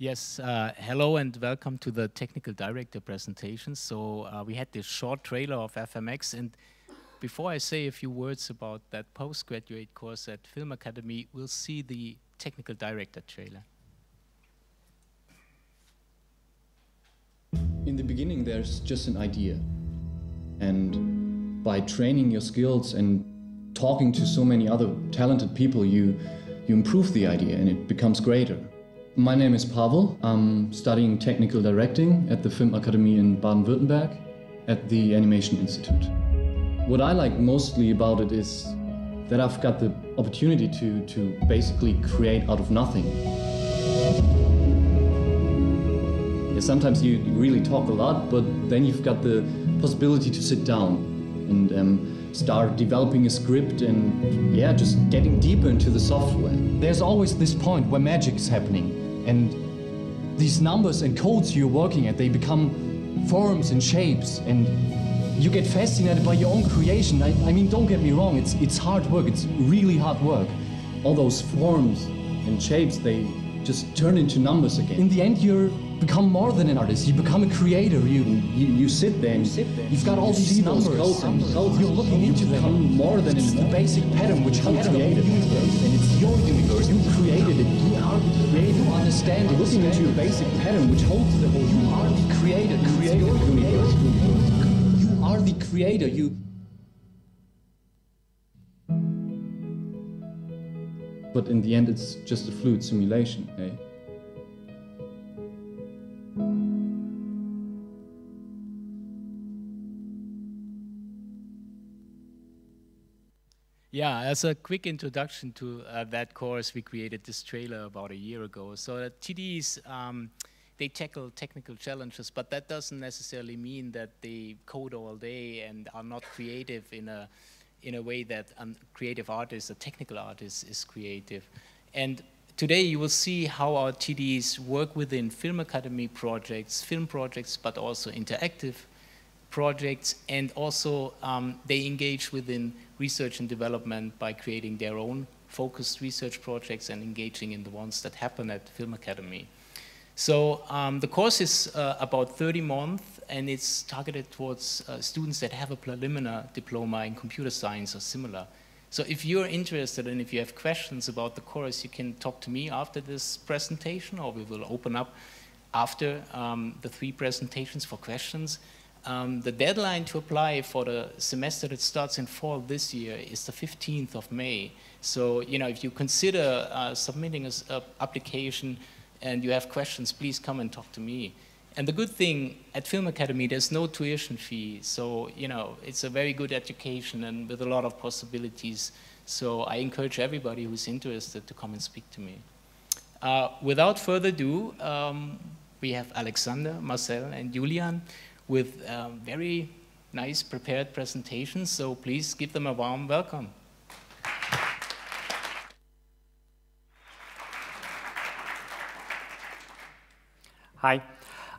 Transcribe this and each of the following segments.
Yes, hello and welcome to the technical director presentation. So we had this short trailer of FMX, and before I say a few words about that postgraduate course at Film Academy, we'll see the technical director trailer. In the beginning, there's just an idea. And by training your skills and talking to so many other talented people, you improve the idea and it becomes greater. My name is Pavel. I'm studying technical directing at the Film Academy in Baden-Wuerttemberg at the Animation Institute. What I like mostly about it is that I've got the opportunity to basically create out of nothing. Yeah, sometimes you really talk a lot, but then you've got the possibility to sit down and start developing a script and just getting deeper into the software. There's always this point where magic is happening, and these numbers and codes you're working at, they become forms and shapes, and you get fascinated by your own creation. I mean, don't get me wrong, it's hard work, it's really hard work. All those forms and shapes, they just turn into numbers again. In the end, you become more than an artist, you become a creator. You sit there and you've got all these numbers, and you're looking into them. Become more than it's the basic pattern which you created. And it's your universe, you created it, you are the creator, you understand it. Looking into a basic pattern which holds the whole, you are the creator, your universe. You are the creator, But in the end, it's just a fluid simulation, eh? Yeah, as a quick introduction to that course, we created this trailer about a year ago. So TDs, they tackle technical challenges, but that doesn't necessarily mean that they code all day and are not creative in a way that a creative artist, a technical artist, is creative. And today you will see how our TDs work within Film Academy projects, film projects, but also interactive projects, and also they engage within research and development by creating their own focused research projects and engaging in the ones that happen at Film Academy. So the course is about 30 months, and it's targeted towards students that have a preliminary diploma in computer science or similar. So if you're interested and if you have questions about the course, you can talk to me after this presentation, or we will open up after the 3 presentations for questions. The deadline to apply for the semester that starts in fall this year is the 15th of May. So, you know, if you consider submitting an application and you have questions, please come and talk to me. And the good thing at Film Academy, there's no tuition fee. So, you know, it's a very good education and with a lot of possibilities. So I encourage everybody who's interested to come and speak to me. Without further ado, we have Alexander, Marcel, and Julian with very nice prepared presentations. So please give them a warm welcome. Hi,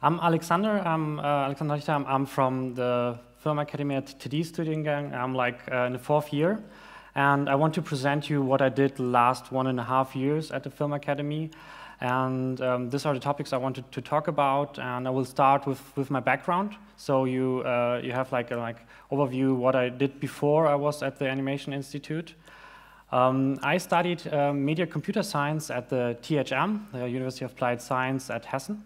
I'm Alexander. I'm Alexander Richter. I'm from the Film Academy at TD Studiengang. I'm like in the 4th year, and I want to present you what I did the last 1.5 years at the Film Academy. And these are the topics I wanted to talk about, and I will start with my background. So you have like an overview what I did before I was at the Animation Institute. I studied media computer science at the THM, the University of Applied Science at Hessen.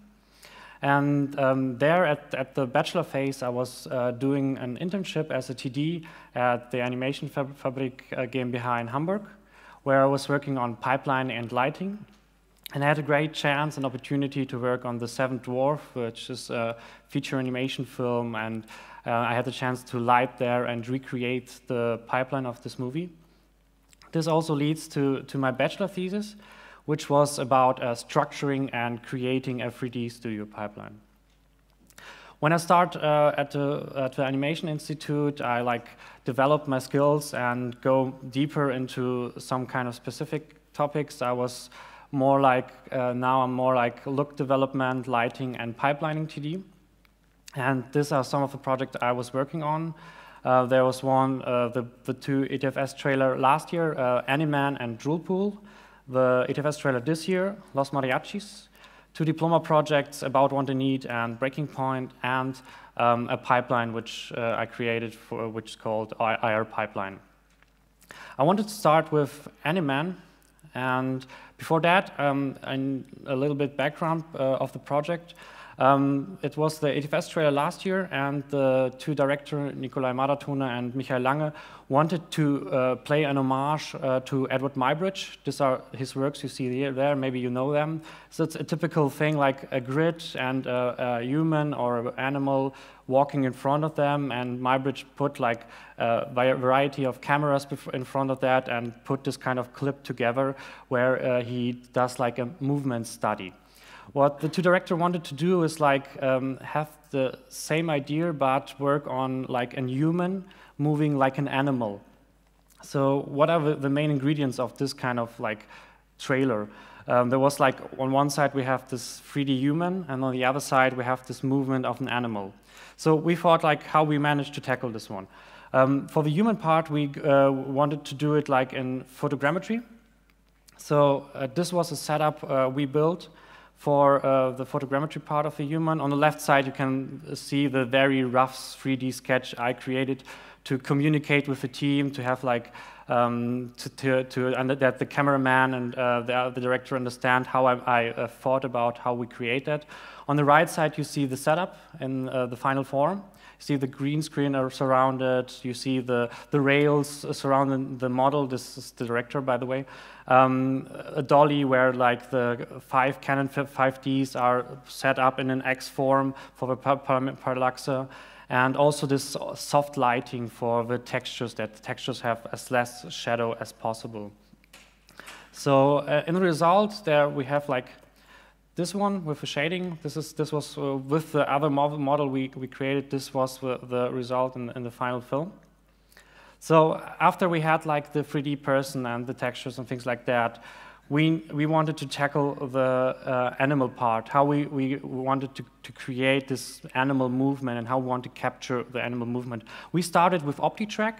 And there at the bachelor phase, I was doing an internship as a TD at the Animation Fabrik GmbH in Hamburg, where I was working on pipeline and lighting. And I had a great chance and opportunity to work on The Seventh Dwarf, which is a feature animation film, and I had the chance to light there and recreate the pipeline of this movie. This also leads to my bachelor thesis, which was about structuring and creating a 3D studio pipeline. When I start at the Animation Institute, I develop my skills and go deeper into some kind of specific topics. I was more now I'm more like look development, lighting, and pipelining 2D. And these are some of the projects I was working on. There was one, the 2 ETFS trailer last year, ANIMAN and Drool Pool. The ETFS trailer this year, Los Mariachis, 2 diploma projects about what they need and breaking point, and a pipeline which I created for, which is called arPipeline. I wanted to start with ANIMAN, and before that, a little bit background of the project. It was the ATFS trailer last year, and the 2 directors, Nikolai Madatona and Michael Lange, wanted to play an homage to Edward Muybridge. These are his works you see there, maybe you know them. So it's a typical thing like a grid and a human or an animal walking in front of them, and Muybridge put like a variety of cameras in front of that and put this kind of clip together where he does like a movement study. What the 2 directors wanted to do is like have the same idea but work on like a human moving like an animal. So what are the main ingredients of this kind of like trailer? There was like on one side we have this 3D human, and on the other side we have this movement of an animal. So we thought like how we managed to tackle this one. For the human part, we wanted to do it like in photogrammetry. So this was a setup we built for the photogrammetry part of the human. On the left side, you can see the very rough 3D sketch I created to communicate with the team, to have like, that the cameraman and the director understand how I thought about how we create that. On the right side, you see the setup in the final form. You see the green screen are surrounded. You see the rails surrounding the model. This is the director, by the way. A dolly where like the 5 Canon 5Ds are set up in an X form for the parallaxer. And also this soft lighting for the textures, that the textures have as less shadow as possible. So in the result, there we have like this one with the shading. This was with the other model we created. This was the result in the final film. So after we had like the 3D person and the textures and things like that, we wanted to tackle the animal part, how we wanted to create this animal movement and how we want to capture the animal movement. We started with OptiTrack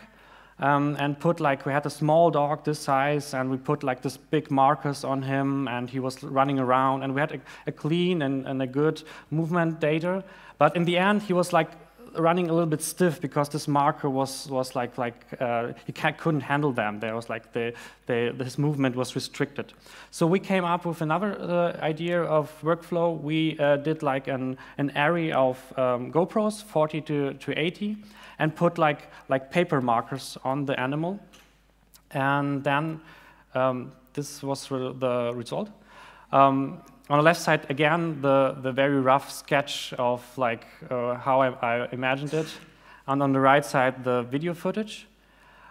and put like, we had a small dog this size, and we put like this big markers on him, and he was running around, and we had a clean and a good movement data. But in the end, he was like running a little bit stiff because this marker was like he couldn't handle them. There was like his movement was restricted. So we came up with another idea of workflow. We did like an array of GoPros, 40 to 80, and put like paper markers on the animal. And then this was the result. On the left side, again, the very rough sketch of like how I imagined it, and on the right side, the video footage.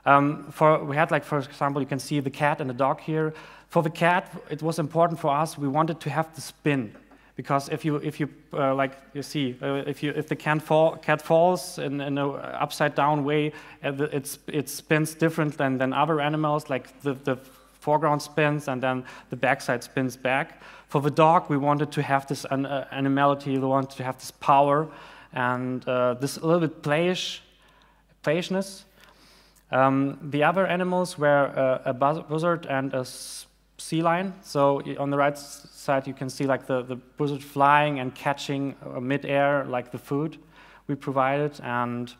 We had like, for example, you can see the cat and the dog here. For the cat, it was important for us. We wanted to have the spin, because if you like you see, if the cat falls in an upside down way, it spins different than other animals. Like the foreground spins and then the backside spins back. For the dog, we wanted to have this animality, we wanted to have this power and this a little bit playishness. The other animals were a buzzard and a sea lion. So on the right side, you can see like the buzzard flying and catching mid-air like the food we provided. And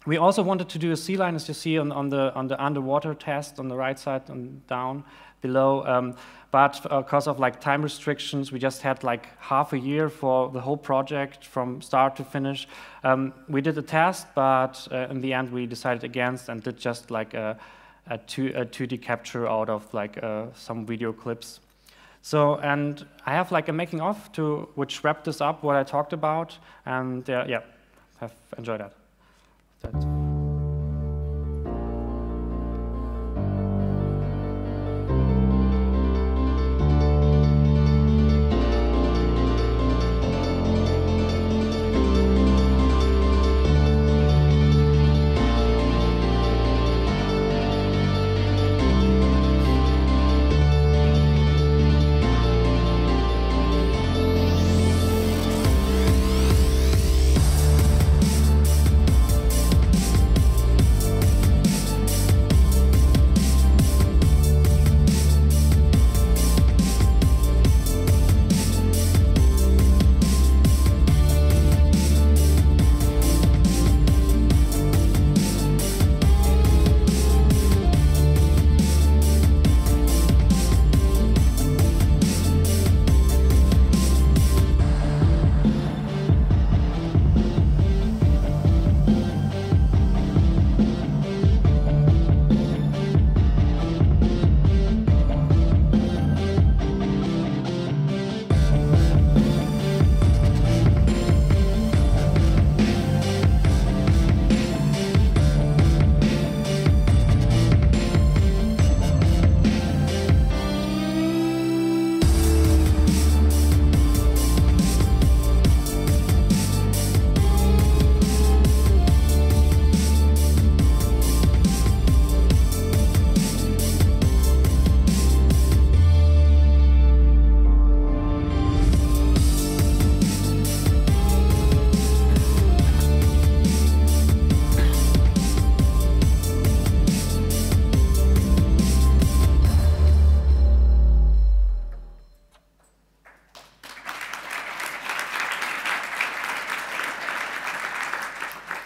we also wanted to do a sea lion, as you see on the underwater test on the right side and down below. But because of like time restrictions, we just had like half a year for the whole project from start to finish. We did a test, but in the end we decided against and did just like a 2D capture out of like some video clips. So, and I have like a making of to which wrapped this up what I talked about, and yeah, have enjoyed that.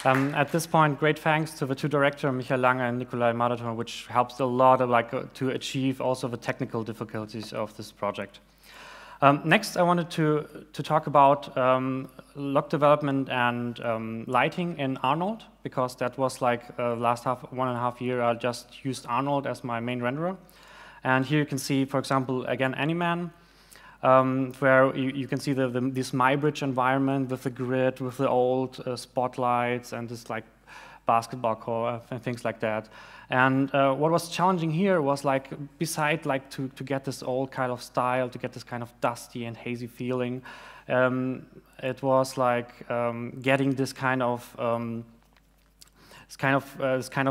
At this point, great thanks to the two directors, Michael Lange and Nikolai Madator, which helps a lot to achieve also the technical difficulties of this project. Next, I wanted to talk about log development and lighting in Arnold, because that was like last 1.5 years I just used Arnold as my main renderer. And here you can see, for example, again, ANIMAN, where you can see this MyBridge environment with the grid, with the old spotlights and this like basketball court and things like that. And what was challenging here was like, beside like to get this old kind of style, to get this kind of dusty and hazy feeling, it was like getting this kind of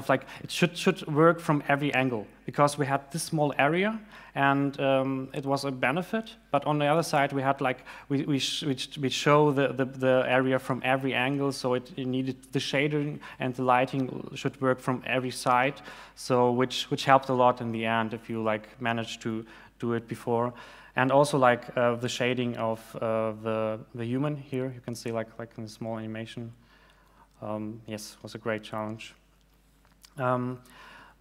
like it should work from every angle, because we had this small area and it was a benefit. But on the other side, we had like we show the area from every angle, so it needed the shading and the lighting should work from every side. So which helped a lot in the end if you like managed to do it before. And also like the shading of the human here, you can see like in a small animation. Yes, was a great challenge.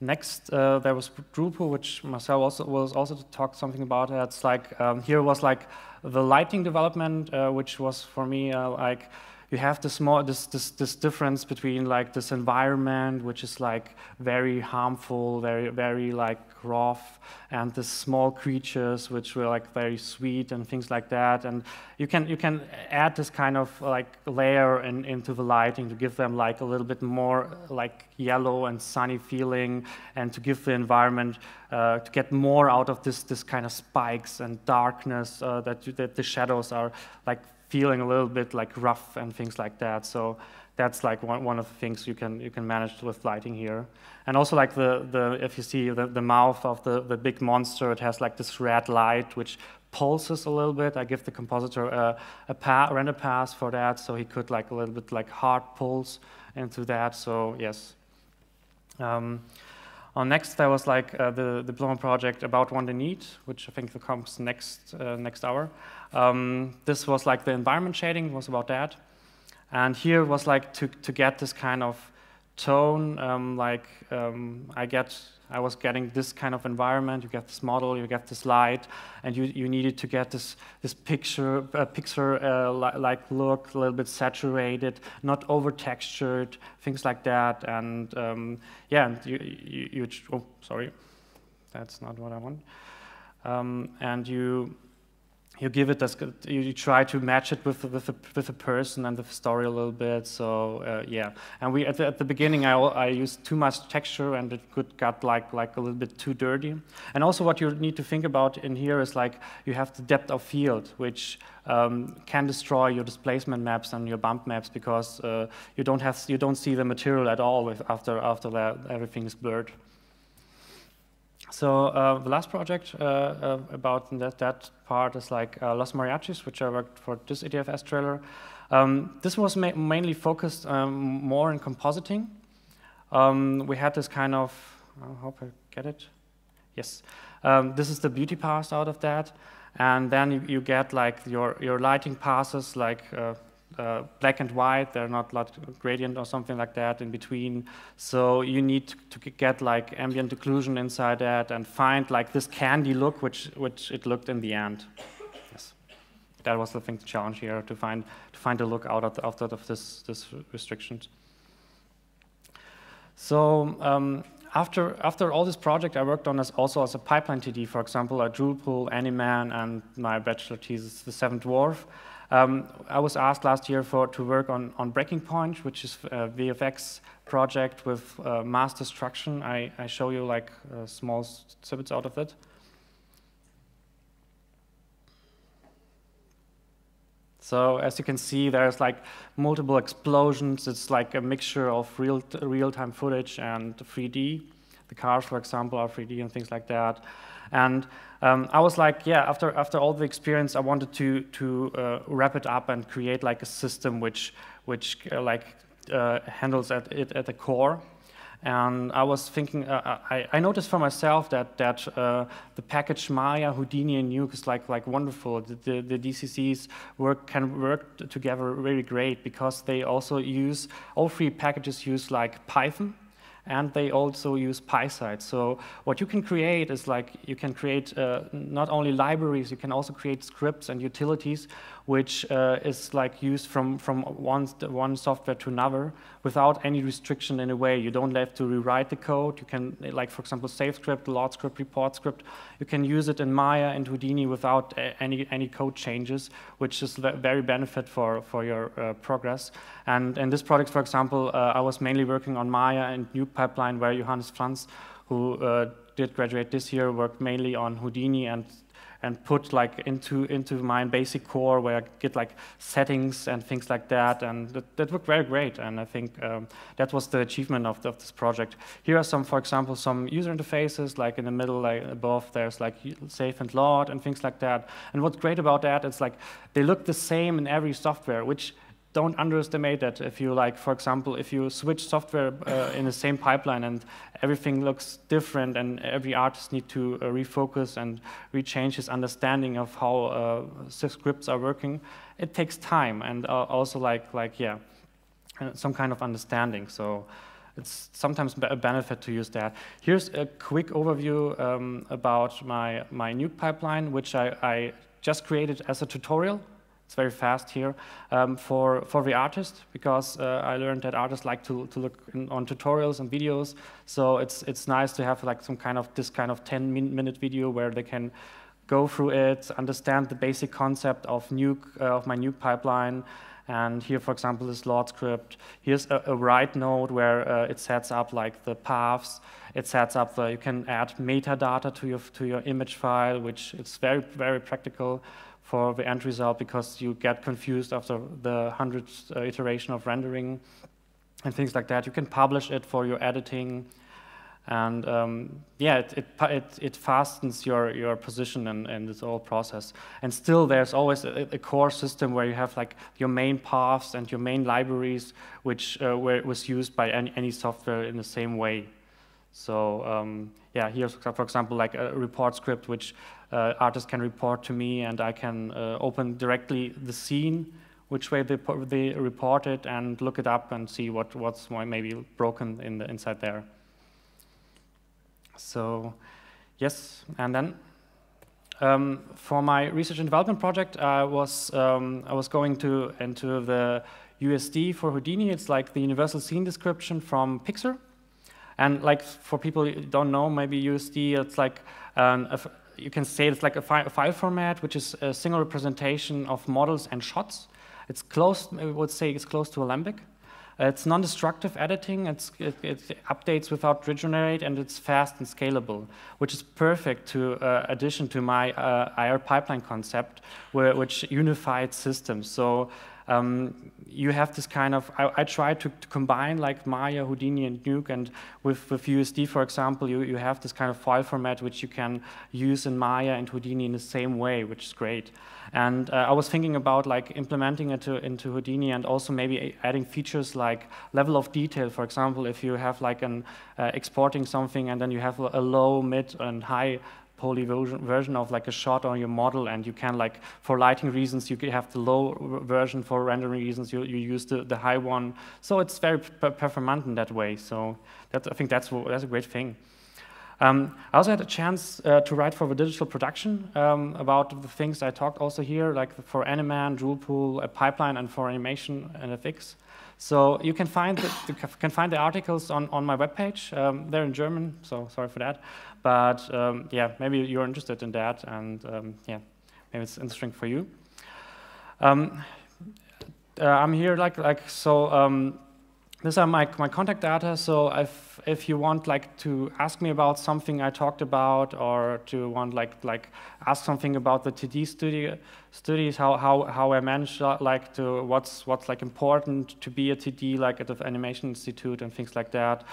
Next, there was Drupal, which Marcel was also to talk something about. It's like here was like the lighting development, which was for me like you have this difference between like this environment, which is like very harmful, very like rough, and the small creatures which were like very sweet and things like that. And you can add this kind of like layer into the lighting to give them like a little bit more like yellow and sunny feeling, and to give the environment to get more out of this kind of spikes and darkness that the shadows are like feeling a little bit like rough and things like that. So that's like one of the things you can manage with lighting here. And also like if you see the mouth of the big monster, it has like this red light which pulses a little bit. I give the compositor a render pass for that, so he could like a little bit like hard pulse into that. So yes. On next, there was like the diploma project about what they need, which I think comes next hour. This was like the environment shading, was about that. And here was like to get this kind of tone, I was getting this kind of environment, you get this model, you get this light, and you needed to get this picture-like look, a little bit saturated, not over-textured, things like that. And yeah, oh, sorry, that's not what I want. And you give it you try to match it with the person and the story a little bit. So yeah, and we at the beginning I used too much texture, and it got like a little bit too dirty. And also what you need to think about in here is like you have the depth of field, which can destroy your displacement maps and your bump maps, because you don't see the material at all after that everything is blurred. So the last project about that part is like Los Mariachis, which I worked for this EDFS trailer. This was mainly focused more in compositing. We had this kind of, I hope I get it. Yes, this is the beauty pass out of that, and then you get like your lighting passes like black and white. They're not like gradient or something like that in between. So you need to get like ambient occlusion inside that and find like this candy look, which it looked in the end. Yes, that was the thing to challenge here, to find a look out of this restrictions. So after all this project, I worked on also as a pipeline TD, for example, a Drupal, ANIMAN, and my bachelor thesis, The Seventh Dwarf. I was asked last year to work on Breaking Point, which is a VFX project with mass destruction. I show you like small snippets out of it. So as you can see, there's like multiple explosions. It's like a mixture of real-time footage and 3D. The cars, for example, are 3D and things like that. And I was like, yeah, after all the experience, I wanted to wrap it up and create like a system which handles it at the core. And I was thinking, I noticed for myself that the package Maya, Houdini, and Nuke is like wonderful. The DCCs can work together really great because they also use, all three packages use like Python, and they also use PySide. So what you can create is like, you can create not only libraries, you can also create scripts and utilities, which is like used from one software to another without any restriction in a way. You don't have to rewrite the code. You can, like for example, save script, load script, report script. You can use it in Maya and Houdini without any code changes, which is very benefit for your progress. And in this project, for example, I was mainly working on Maya and Nuke pipeline, where Johannes Franz, who did graduate this year, worked mainly on Houdini and put like into my basic core where I get like settings and things like that, and that worked very great. And I think that was the achievement of this project. Here are some, for example, some user interfaces, like in the middle, like above, there's like save and load and things like that. And what's great about that is like they look the same in every software, which don't underestimate that. If you like, for example, if you switch software in the same pipeline and everything looks different and every artist need to refocus and rechange his understanding of how scripts are working, it takes time and also some kind of understanding. So it's sometimes a benefit to use that. Here's a quick overview about my Nuke pipeline, which I just created as a tutorial. It's very fast here for the artist, because I learned that artists like to look on tutorials and videos. So it's nice to have like this kind of 10-minute video where they can go through it, understand the basic concept of my Nuke pipeline. And here, for example, this load script. Here's a write node where it sets up like the paths. It sets up you can add metadata to your image file, which is very, very practical for the end result, because you get confused after the 100th iteration of rendering and things like that. You can publish it for your editing, and it fastens your position in this whole process. And still, there's always a core system where you have like your main paths and your main libraries, which was used by any software in the same way. So here's, for example, like a report script, which artists can report to me, and I can open directly the scene, which way they report it, and look it up and see what's maybe broken inside there. So yes, and then for my research and development project, I was going into the USD for Houdini. It's like the universal scene description from Pixar. And like for people who don't know, maybe USD, it's like you can say it's like a file format, which is a single representation of models and shots. It's close, I would say it's close to Alembic. It's non-destructive editing. It updates without regenerate, and it's fast and scalable, which is perfect to addition to my arPipeline concept, which unified systems. So you have this kind of, I try to combine like Maya, Houdini, and Nuke, and with USD, for example, you have this kind of file format which you can use in Maya and Houdini in the same way, which is great. And I was thinking about like implementing it into Houdini, and also maybe adding features like level of detail. For example, if you have like an exporting something, and then you have a low, mid, and high poly version of like a shot on your model, and you can like, for lighting reasons, you have the low version, for rendering reasons, you use the high one. So it's very performant in that way. So I think that's a great thing. I also had a chance to write for the digital production about the things I talked also here, like for ANIMAN, Droolpool, arPipeline, and for animation and FX. So you can find the articles on my webpage. They're in German, so sorry for that. But yeah, maybe you're interested in that, and yeah, maybe it's interesting for you. I'm here so. These are my contact data. So if you want like to ask me about something I talked about, or to want like ask something about the TD studies, how I managed like to what's like important to be a TD like at the Animation Institute and things like that,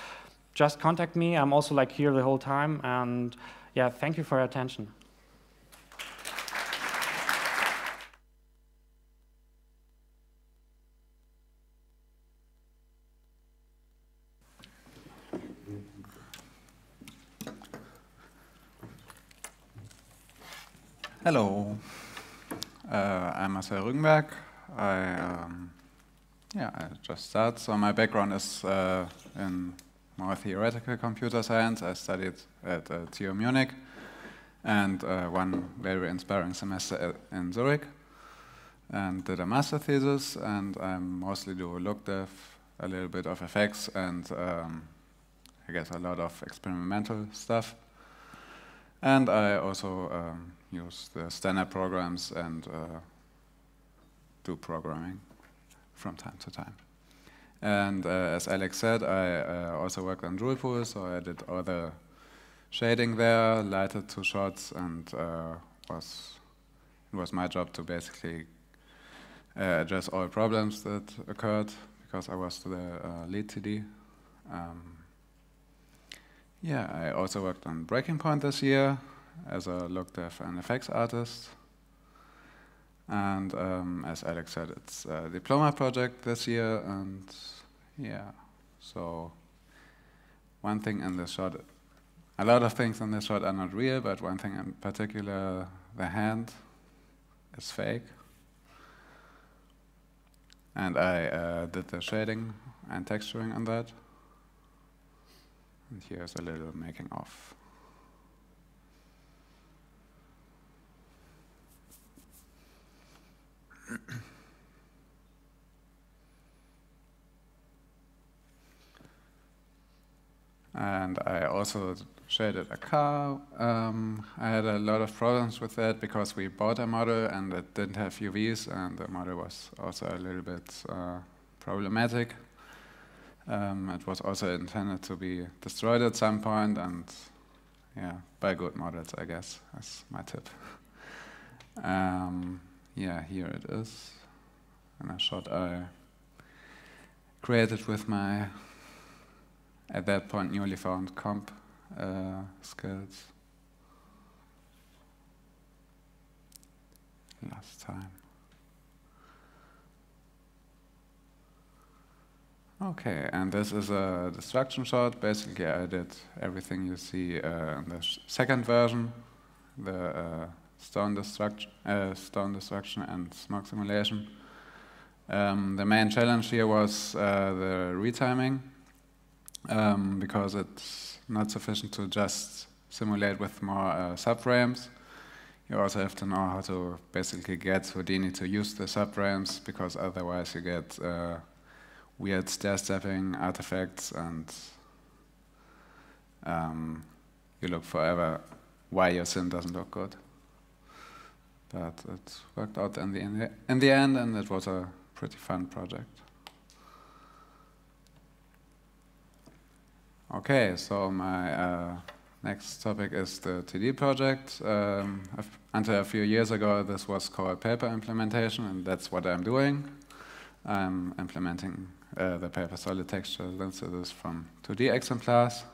just contact me. I'm also like here the whole time, and yeah, thank you for your attention. Hello, I'm Marcel Rügenberg. I just started. So my background is in more theoretical computer science. I studied at TU Munich and one very inspiring semester in Zurich and did a master thesis, and I mostly do lookdev, a little bit of FX, and I guess a lot of experimental stuff. And I also use the standard programs and do programming from time to time. And as Alex said, I also worked on Joule Pool, so I did all the shading there, lighted 2 shots, and it was my job to basically address all problems that occurred because I was the lead TD. Yeah, I also worked on Breaking Point this year as a lookdev and FX artist. And as Alex said, it's a diploma project this year, and yeah, so one thing in this shot, a lot of things in this shot are not real, but one thing in particular, the hand is fake. And I did the shading and texturing on that. And here's a little making of. And I also shaded a car. I had a lot of problems with that because we bought a model and it didn't have UVs, and the model was also a little bit problematic. It was also intended to be destroyed at some point, and yeah, buy good models, I guess, that's my tip. Yeah, here it is, and a shot I created with my, at that point, newly found comp skills last time. Okay, and this is a destruction shot. Basically, I did everything you see in the second version, the stone destruction and smoke simulation. The main challenge here was the retiming, because it's not sufficient to just simulate with more subframes. You also have to know how to basically get Houdini to use the subframes, because otherwise you get weird stair-stepping artifacts, and you look forever why your sim doesn't look good. But it worked out in the end, and it was a pretty fun project. Okay, so my next topic is the TD project. Until a few years ago, this was called paper implementation, and that's what I'm doing. I'm implementing the paper solid texture lenses from 2D exemplars,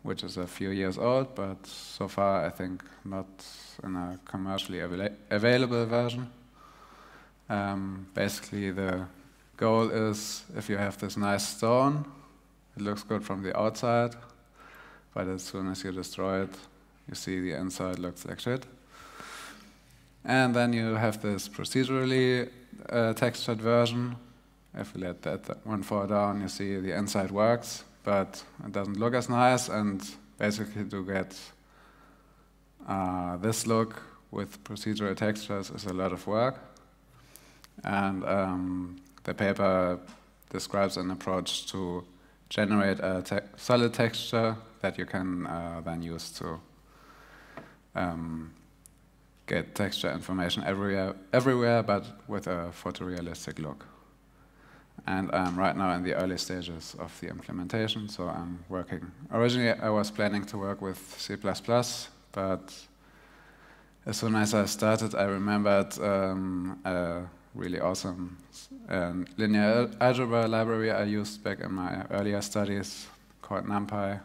which is a few years old, but so far I think not in a commercially available version. Basically the goal is, if you have this nice stone, it looks good from the outside, but as soon as you destroy it, you see the inside looks like shit. And then you have this procedurally textured version. If you let that one fall down, you see the inside works, but it doesn't look as nice, and basically to get this look with procedural textures is a lot of work. And the paper describes an approach to generate a solid texture that you can then use to get texture information everywhere, but with a photorealistic look. And I'm right now in the early stages of the implementation, so I'm working. Originally, I was planning to work with C++, but as soon as I started, I remembered a really awesome linear algebra library I used back in my earlier studies called NumPy,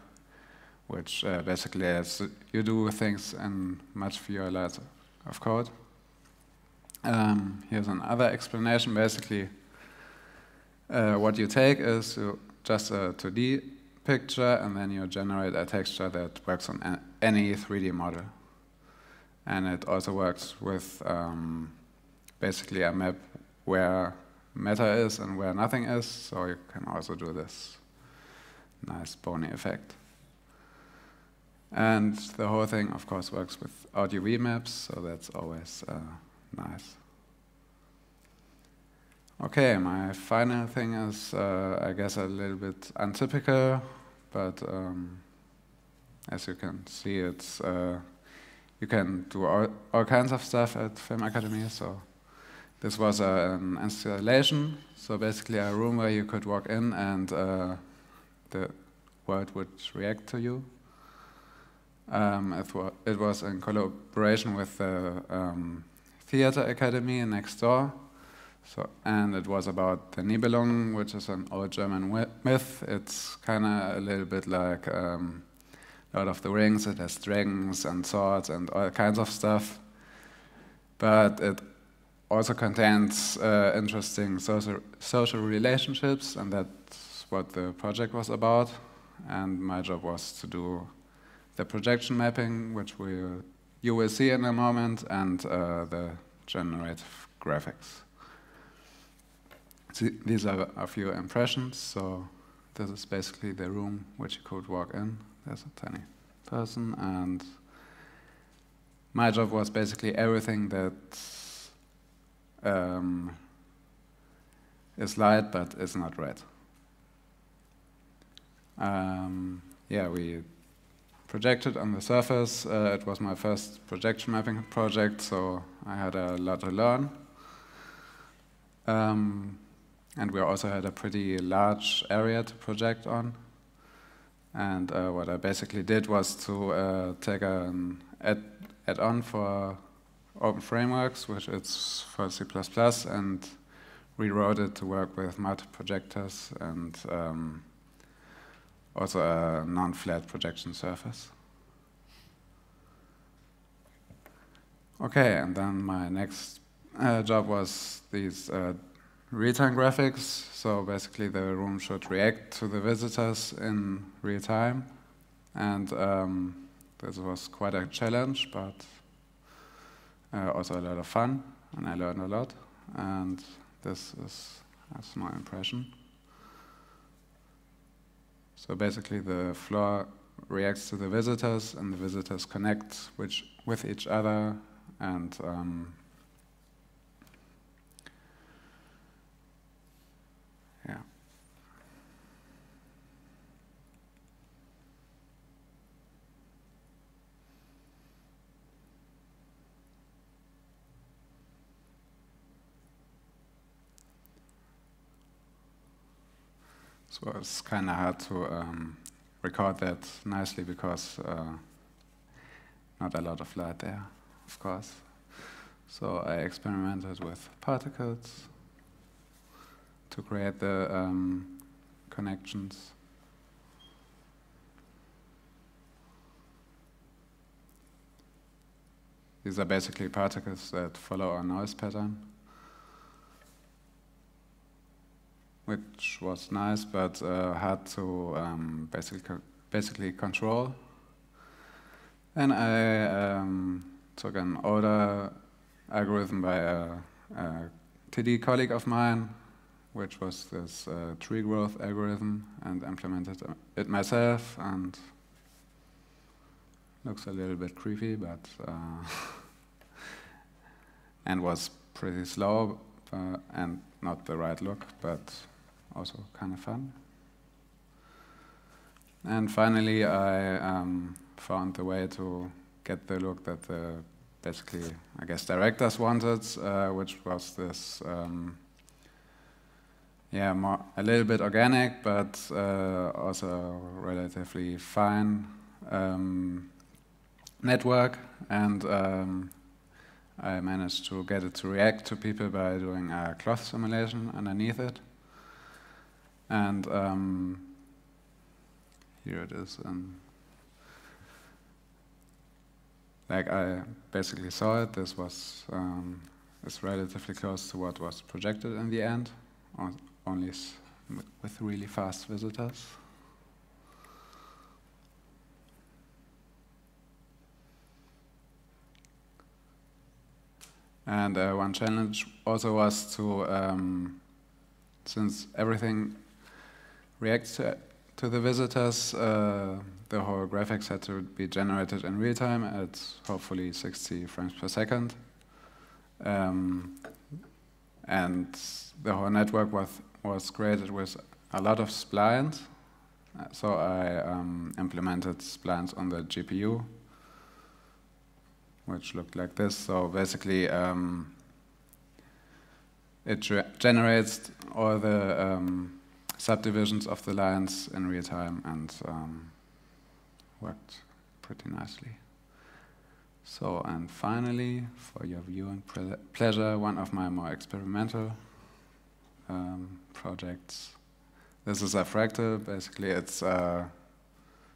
which basically lets you do things in much fewer lines of code. Here's another explanation. Basically, what you take is just a 2D picture, and then you generate a texture that works on any 3D model. And it also works with basically a map where matter is and where nothing is, so you can also do this nice bony effect. And the whole thing, of course, works with audio V-maps, so that's always nice. Okay, my final thing is, I guess, a little bit untypical, but as you can see, it's you can do all kinds of stuff at Film Academy. So this was an installation, so basically a room where you could walk in and the world would react to you. It was in collaboration with the Theater Academy next door. So, and it was about the Nibelung, which is an old German myth. It's kind of a little bit like Lord of the Rings. It has dragons and swords and all kinds of stuff. But it also contains interesting social relationships, and that's what the project was about. And my job was to do the projection mapping, which you will see in a moment, and the generative graphics. These are a few impressions. So this is basically the room which you could walk in. There's a tiny person, and my job was basically everything that is light but is not red. Yeah, we projected on the surface. It was my first projection mapping project, so I had a lot to learn. And we also had a pretty large area to project on. And what I basically did was to take an add-on for open frameworks, which is for C++, and rewrote it to work with multi-projectors and also a non-flat projection surface. Okay, and then my next job was these real-time graphics. So basically the room should react to the visitors in real time. And this was quite a challenge, but also a lot of fun, and I learned a lot. And this is a small impression. So basically the floor reacts to the visitors, and the visitors connect with each other, and yeah. So it's kind of hard to record that nicely because not a lot of light there, of course. So I experimented with particles to create the connections. These are basically particles that follow a noise pattern, which was nice, but hard to basically control. And I took an older algorithm by a TD colleague of mine, which was this tree growth algorithm, and implemented it myself, and looks a little bit creepy, but and was pretty slow and not the right look, but also kind of fun. And finally, I found the way to get the look that the basically, I guess, directors wanted, which was this, yeah, a little bit organic, but also relatively fine network. And I managed to get it to react to people by doing a cloth simulation underneath it. And here it is. Like I basically saw it. This was is relatively close to what was projected in the end, only with really fast visitors. And one challenge also was to, since everything reacts to the visitors, the whole graphics had to be generated in real time at hopefully 60 frames per second. And the whole network was created with a lot of splines. So I implemented splines on the GPU, which looked like this. So basically, it generates all the subdivisions of the lines in real time and worked pretty nicely. So, and finally, for your viewing pleasure, one of my more experimental projects. This is a fractal. Basically, it's a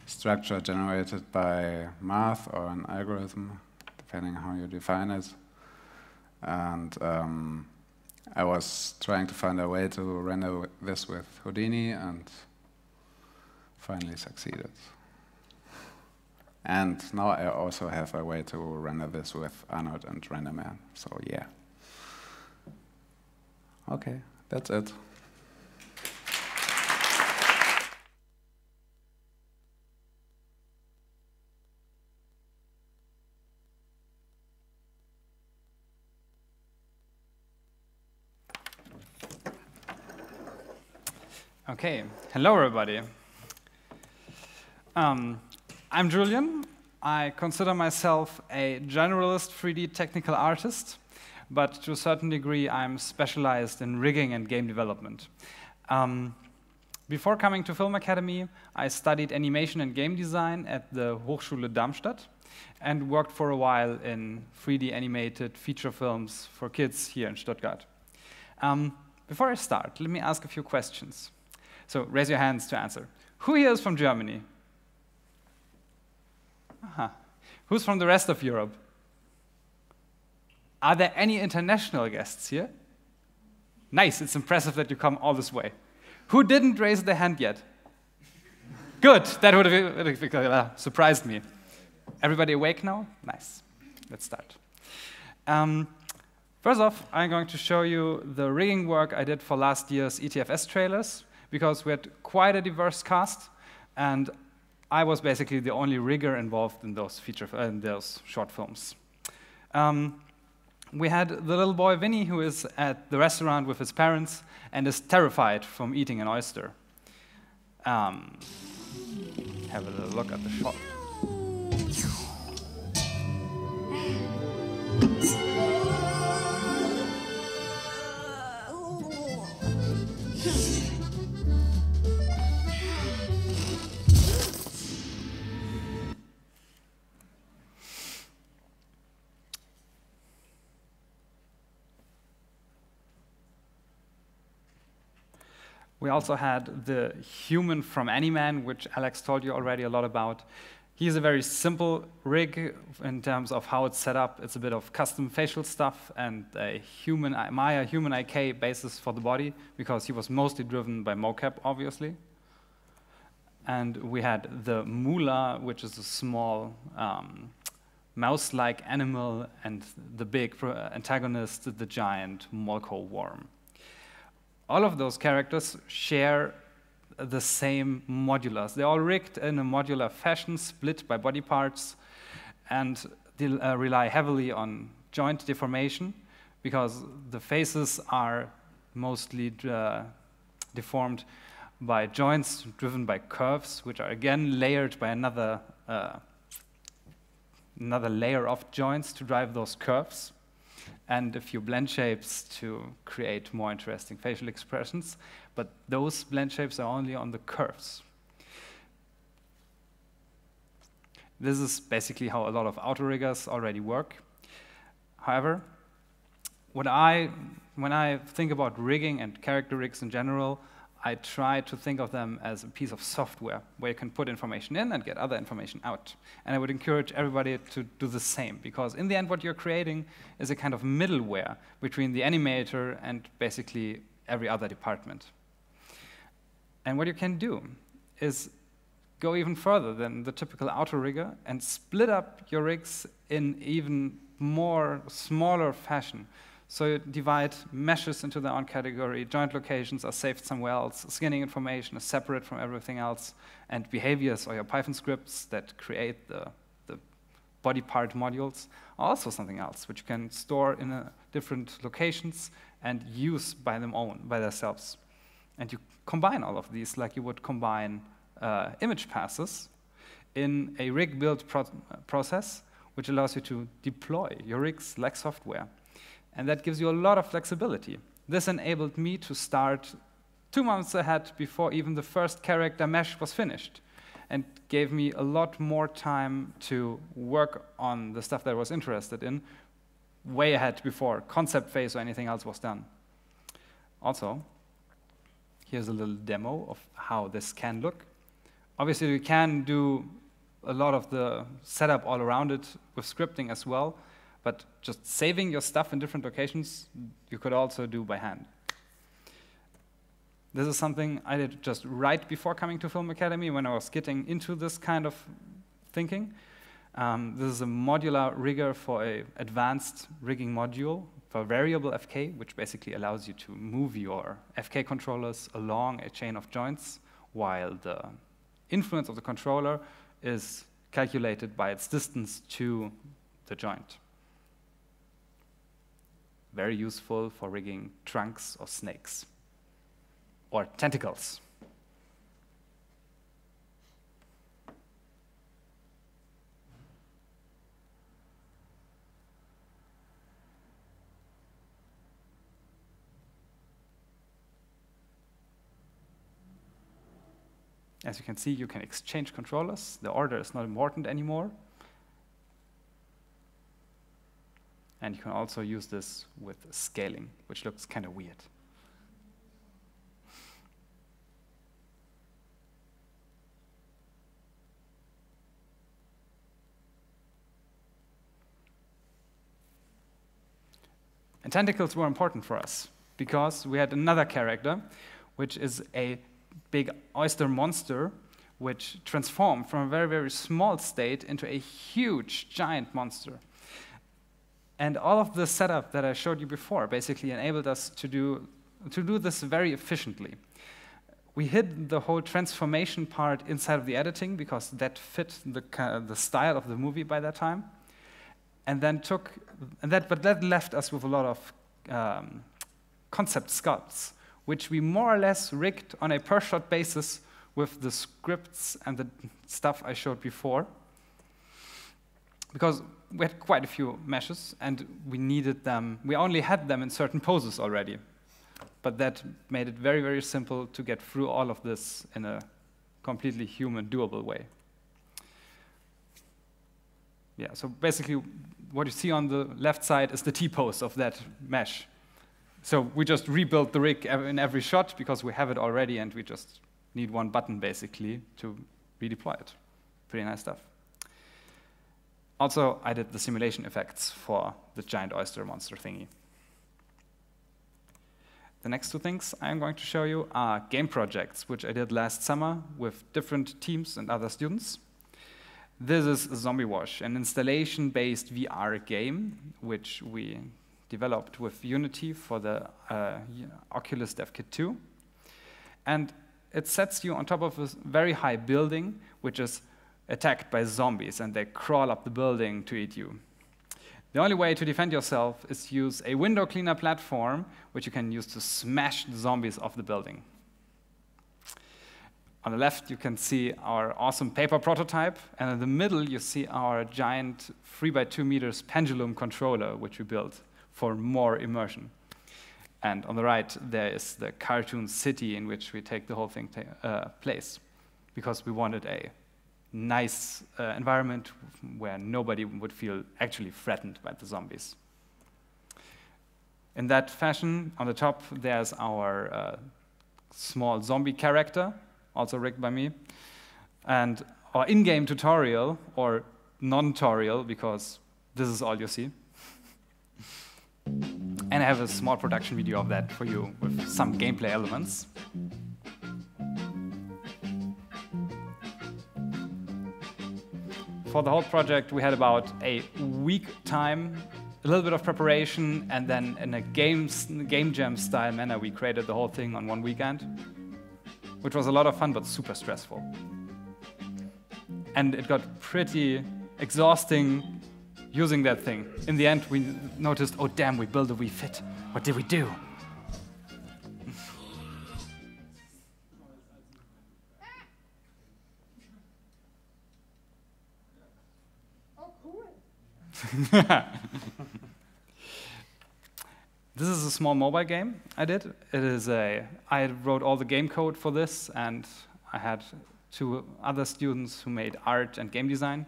structure generated by math or an algorithm, depending on how you define it. And I was trying to find a way to render this with Houdini and finally succeeded. And now I also have a way to render this with Arnold and RenderMan. So yeah. Okay, that's it. Okay, hello everybody. I'm Julian. I consider myself a generalist 3D technical artist, but to a certain degree I'm specialized in rigging and game development. Before coming to Film Academy, I studied animation and game design at the Hochschule Darmstadt and worked for a while in 3D animated feature films for kids here in Stuttgart. Before I start, let me ask a few questions. So raise your hands to answer. Who here is from Germany? Who's from the rest of Europe? Are there any international guests here? Nice, it's impressive that you come all this way. Who didn't raise their hand yet? Good, that would have surprised me. Everybody awake now? Nice, let's start. First off, I'm going to show you the rigging work I did for last year's ETFS trailers, because we had quite a diverse cast, and I was basically the only rigger involved in those short films. We had the little boy Vinny, who is at the restaurant with his parents and is terrified from eating an oyster. Have a little look at the shot. We also had the human from ANIMAN, which Alex told you already a lot about. He's a very simple rig in terms of how it's set up. It's a bit of custom facial stuff and a Maya human IK basis for the body, because he was mostly driven by mocap, obviously. And we had the Mula, which is a small mouse-like animal, and the big antagonist, the giant Molko worm. All of those characters share the same modulars. They're all rigged in a modular fashion, split by body parts, and they rely heavily on joint deformation, because the faces are mostly deformed by joints driven by curves, which are again layered by another layer of joints to drive those curves, and a few blend shapes to create more interesting facial expressions. But those blend shapes are only on the curves. This is basically how a lot of auto riggers already work. However, when I think about rigging and character rigs in general, I try to think of them as a piece of software where you can put information in and get other information out. And I would encourage everybody to do the same, because in the end what you're creating is a kind of middleware between the animator and basically every other department. And what you can do is go even further than the typical auto rigger and split up your rigs in even more smaller fashion. So you divide meshes into their own category, joint locations are saved somewhere else, scanning information is separate from everything else, and behaviors or your Python scripts that create the body part modules are also something else, which you can store in different locations and use by themselves. And you combine all of these like you would combine image passes in a rig build process, which allows you to deploy your rigs like software. And that gives you a lot of flexibility. This enabled me to start 2 months ahead before even the first character mesh was finished, and gave me a lot more time to work on the stuff that I was interested in way ahead before concept phase or anything else was done. Also, here's a little demo of how this can look. Obviously, you can do a lot of the setup all around it with scripting as well, but just saving your stuff in different locations, you could also do by hand. This is something I did just right before coming to Film Academy when I was getting into this kind of thinking. This is a modular rigger for an advanced rigging module for variable FK, which basically allows you to move your FK controllers along a chain of joints, while the influence of the controller is calculated by its distance to the joint. Very useful for rigging trunks or snakes or tentacles. As you can see, you can exchange controllers. The order is not important anymore. And you can also use this with scaling, which looks kind of weird. And tentacles were important for us because we had another character, which is a big oyster monster, which transformed from a very, very small state into a huge, giant monster. And all of the setup that I showed you before basically enabled us to do this very efficiently. We hid the whole transformation part inside of the editing because that fit the style of the movie by that time. And then but that left us with a lot of concept sculpts, which we more or less rigged on a per-shot basis with the scripts and the stuff I showed before. Because we had quite a few meshes, and we needed them. We only had them in certain poses already. But that made it very, very simple to get through all of this in a completely human, doable way. Yeah, so basically, what you see on the left side is the T-pose of that mesh. So we just rebuilt the rig in every shot because we have it already, and we just need one button, basically, to redeploy it. Pretty nice stuff. Also, I did the simulation effects for the giant oyster monster thingy. The next two things I'm going to show you are game projects, which I did last summer with different teams and other students. This is Zombie Wash, an installation-based VR game, which we developed with Unity for the Oculus Dev Kit 2. And it sets you on top of a very high building, which is attacked by zombies, and they crawl up the building to eat you. The only way to defend yourself is to use a window cleaner platform, which you can use to smash the zombies off the building. On the left, you can see our awesome paper prototype, and in the middle, you see our giant 3x2 meters pendulum controller, which we built for more immersion. And on the right, there is the cartoon city in which we take the whole thing place, because we wanted a nice environment where nobody would feel actually threatened by the zombies. In that fashion, on the top, there's our small zombie character, also rigged by me, and our in-game tutorial, or non-tutorial, because this is all you see. And I have a small production video of that for you with some gameplay elements. for the whole project, we had about a week time, a little bit of preparation, and then in a game jam style manner, we created the whole thing on one weekend, which was a lot of fun, but super stressful. And it got pretty exhausting using that thing. In the end, we noticed, oh damn, we built a Wii Fit. What did we do? This is a small mobile game I did. I wrote all the game code for this, and I had 2 other students who made art and game design.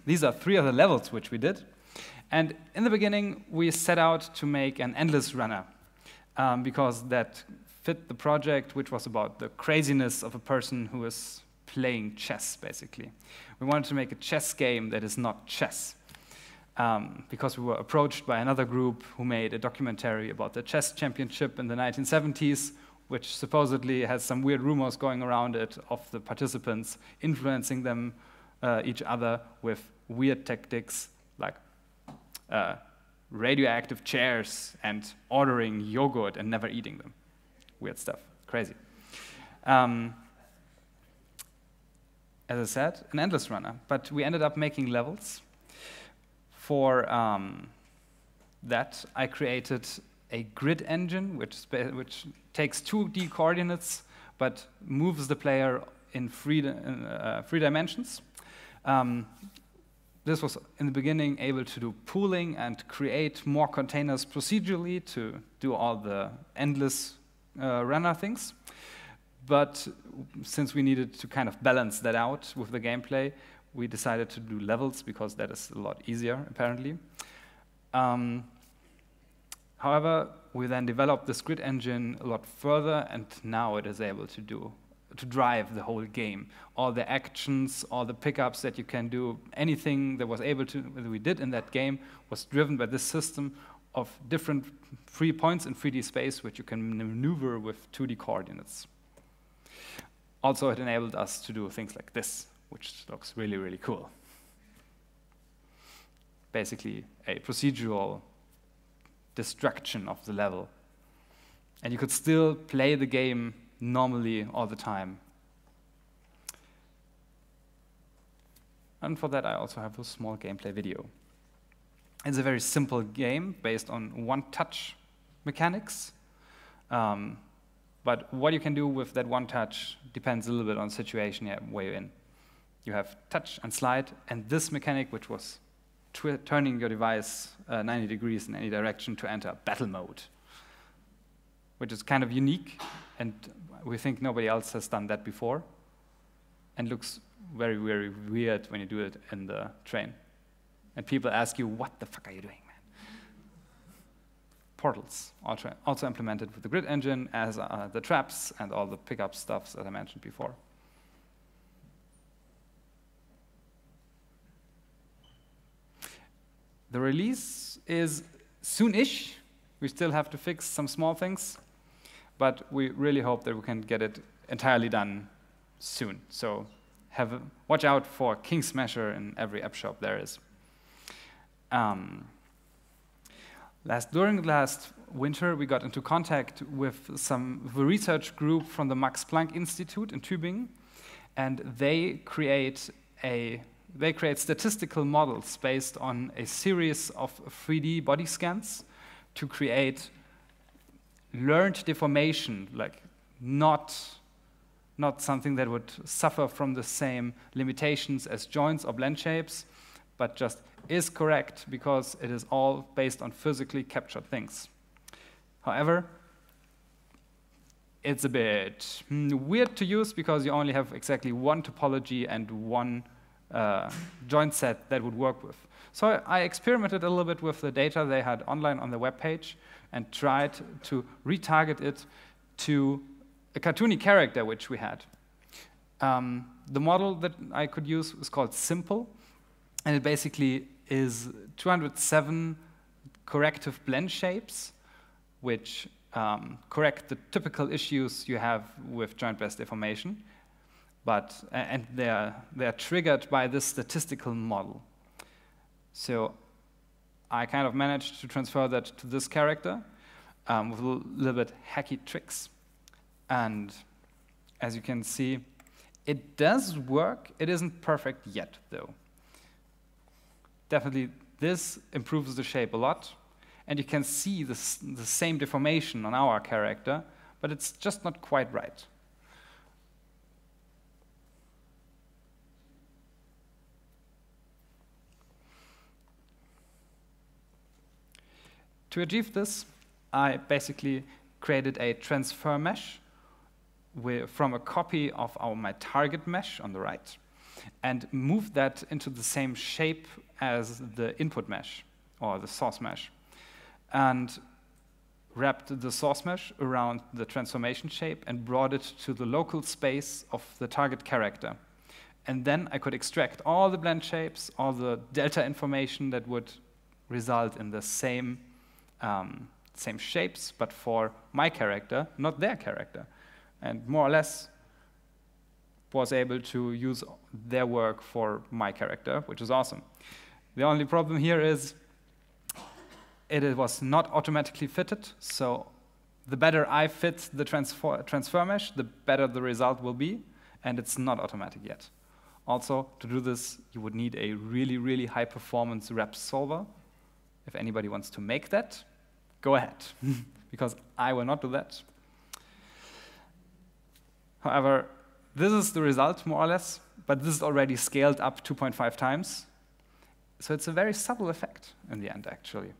These are 3 of the levels which we did. And in the beginning, we set out to make an endless runner, because that fit the project, which was about the craziness of a person who is playing chess, basically. We wanted to make a chess game that is not chess, because we were approached by another group who made a documentary about the chess championship in the 1970s, which supposedly has some weird rumors going around it of the participants influencing them, each other with weird tactics like radioactive chairs and ordering yogurt and never eating them. Weird stuff, crazy. As I said, an endless runner, but we ended up making levels. For that, I created a grid engine, which takes 2D coordinates, but moves the player in 3 dimensions. This was, in the beginning, able to do pooling and create more containers procedurally to do all the endless runner things. But since we needed to kind of balance that out with the gameplay, we decided to do levels because that is a lot easier, apparently. However, we then developed this grid engine a lot further, and now it is able to drive the whole game. All the actions, all the pickups that you can do, anything that we did in that game was driven by this system of different 3 points in 3D space, which you can maneuver with 2D coordinates. Also, it enabled us to do things like this, which looks really, really cool. Basically, a procedural destruction of the level. And you could still play the game normally all the time. And for that, I also have a small gameplay video. It's a very simple game based on one-touch mechanics. But what you can do with that one touch depends a little bit on the situation where you're in. You have touch and slide, and this mechanic, which was turning your device 90 degrees in any direction to enter battle mode, which is kind of unique, and we think nobody else has done that before, and looks very, very weird when you do it in the train. And people ask you, what the fuck are you doing, man? Portals, also implemented with the grid engine, as the traps and all the pickup stuffs that I mentioned before. The release is soon-ish. We still have to fix some small things, but we really hope that we can get it entirely done soon. So watch out for King Smasher in every app shop there is. During last winter, we got into contact with a research group from the Max Planck Institute in Tübingen, and they create statistical models based on a series of 3D body scans to create learned deformation, like not something that would suffer from the same limitations as joints or blend shapes, but just is correct because it is all based on physically captured things. However, it's a bit weird to use because you only have exactly one topology and one joint set that would work with. So I experimented a little bit with the data they had online on the web page and tried to retarget it to a cartoony character which we had. The model that I could use is called Simple, and it basically is 207 corrective blend shapes, which correct the typical issues you have with joint-based deformation, and they are triggered by this statistical model. So I kind of managed to transfer that to this character with a little bit hacky tricks. And as you can see, it does work. It isn't perfect yet, though. Definitely, this improves the shape a lot. And you can see the same deformation on our character, but it's just not quite right. To achieve this, I basically created a transfer mesh from a copy of my target mesh on the right and moved that into the same shape as the input mesh or the source mesh, and wrapped the source mesh around the transformation shape and brought it to the local space of the target character. And then I could extract all the blend shapes, all the delta information that would result in the same shapes, but for my character, not their character. And more or less was able to use their work for my character, which is awesome. The only problem here is it was not automatically fitted, so the better I fit the transfer mesh, the better the result will be, and it's not automatic yet. Also, to do this, you would need a really, really high-performance rep solver. If anybody wants to make that, go ahead, because I will not do that. However, this is the result, more or less, but this is already scaled up 2.5 times. So it's a very subtle effect in the end, actually.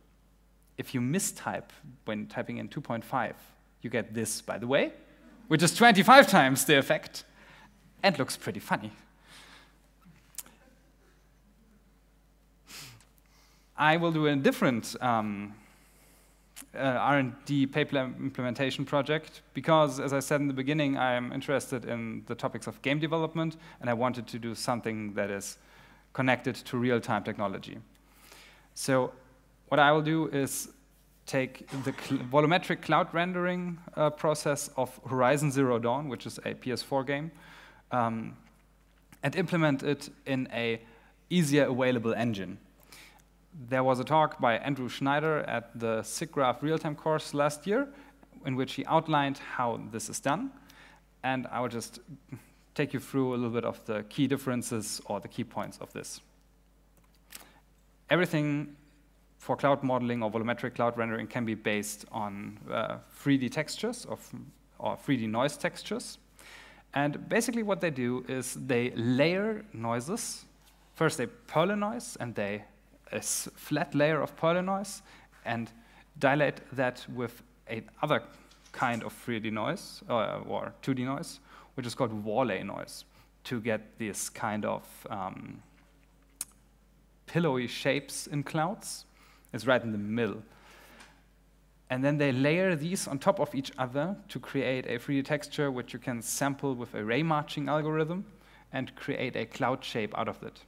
If you mistype when typing in 2.5, you get this, by the way, which is 25 times the effect, and looks pretty funny. I will do a different R&D paper implementation project because, as I said in the beginning, I am interested in the topics of game development, and I wanted to do something that is connected to real-time technology. So what I will do is take the volumetric cloud rendering process of Horizon Zero Dawn, which is a PS4 game, and implement it in an easier available engine. There was a talk by Andrew Schneider at the SIGGRAPH real-time course last year in which he outlined how this is done. And I will just take you through a little bit of the key differences or the key points of this. Everything for cloud modeling or volumetric cloud rendering can be based on 3D textures or 3D noise textures. And basically what they do is they layer noises. First they Perlin noise and a flat layer of Perlin noise and dilate that with another kind of 3D noise or 2D noise, which is called Worley noise, to get this kind of pillowy shapes in clouds. It's right in the middle. And then they layer these on top of each other to create a 3D texture which you can sample with a ray marching algorithm and create a cloud shape out of it.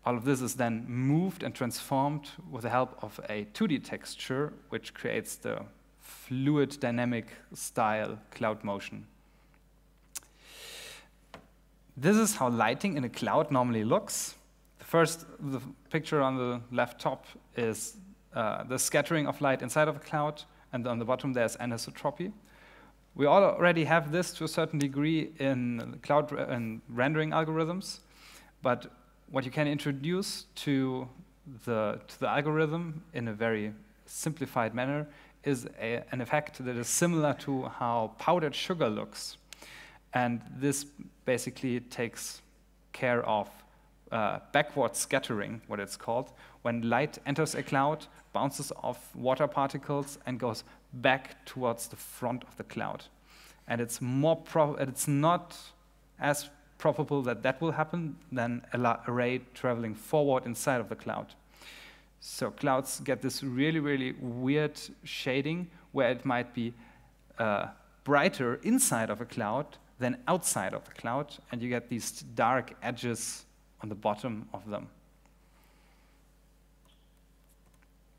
All of this is then moved and transformed with the help of a 2D texture, which creates the fluid dynamic style cloud motion. This is how lighting in a cloud normally looks. The picture on the left top is the scattering of light inside of a cloud, and on the bottom there's anisotropy. We already have this to a certain degree in cloud and rendering algorithms, but what you can introduce to the algorithm in a very simplified manner is an effect that is similar to how powdered sugar looks. And this basically takes care of backward scattering, what it's called, when light enters a cloud, bounces off water particles, and goes back towards the front of the cloud. And it's not as probable that that will happen than a ray traveling forward inside of the cloud. So clouds get this really, really weird shading where it might be brighter inside of a cloud than outside of the cloud, and you get these dark edges on the bottom of them.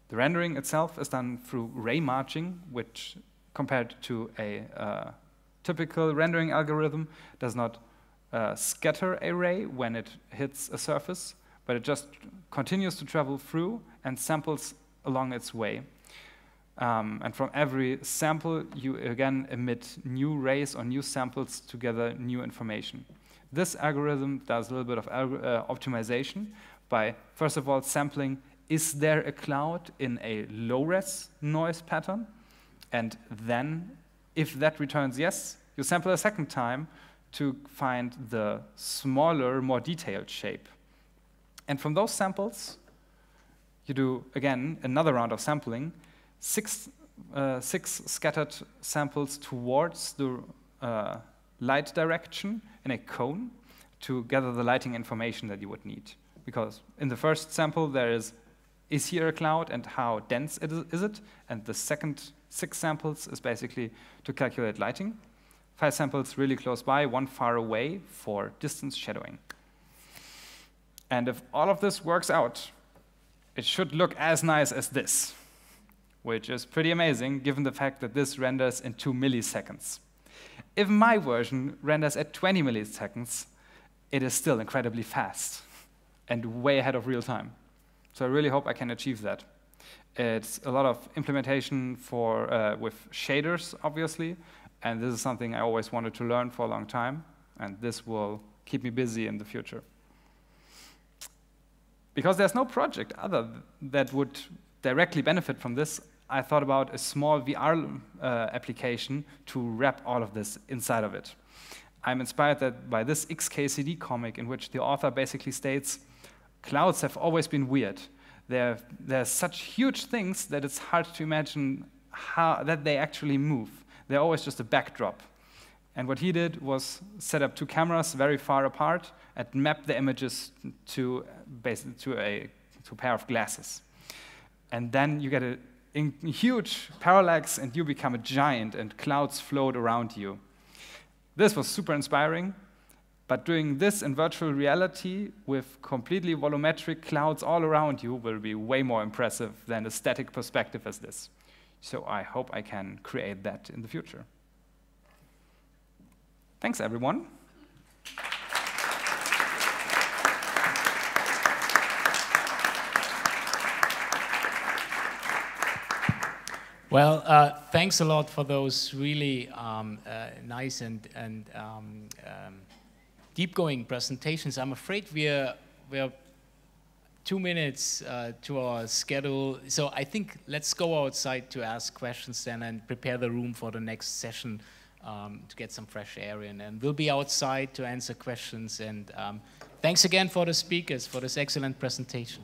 The rendering itself is done through ray marching, which compared to a typical rendering algorithm does not scatter a ray when it hits a surface, but it just continues to travel through and samples along its way. And from every sample, you again emit new rays or new samples to gather new information. This algorithm does a little bit of optimization by, first of all, sampling, is there a cloud in a low-res noise pattern? And then, if that returns yes, you sample a second time to find the smaller, more detailed shape. And from those samples, you do, again, another round of sampling, six scattered samples towards the light direction in a cone to gather the lighting information that you would need. Because in the first sample, there is here a cloud and how dense is it? And the second 6 samples is basically to calculate lighting. 5 samples really close by, 1 far away for distance shadowing. And if all of this works out, it should look as nice as this, which is pretty amazing given the fact that this renders in 2 milliseconds. If my version renders at 20 milliseconds, it is still incredibly fast and way ahead of real time. So I really hope I can achieve that. It's a lot of implementation with shaders, obviously, and this is something I always wanted to learn for a long time, and this will keep me busy in the future. Because there's no project other that would directly benefit from this, I thought about a small VR application to wrap all of this inside of it. I'm inspired by this XKCD comic in which the author basically states, clouds have always been weird. They're such huge things that it's hard to imagine that they actually move. They're always just a backdrop. And what he did was set up 2 cameras very far apart and map the images to a pair of glasses. And then you get a huge parallax and you become a giant and clouds float around you. This was super inspiring, but doing this in virtual reality with completely volumetric clouds all around you will be way more impressive than a static perspective as this. So I hope I can create that in the future. Thanks, everyone. Well, thanks a lot for those really nice and deep-going presentations. I'm afraid we're 2 minutes to our schedule, so I think let's go outside to ask questions then and prepare the room for the next session to get some fresh air in. And we'll be outside to answer questions. And thanks again for the speakers for this excellent presentation.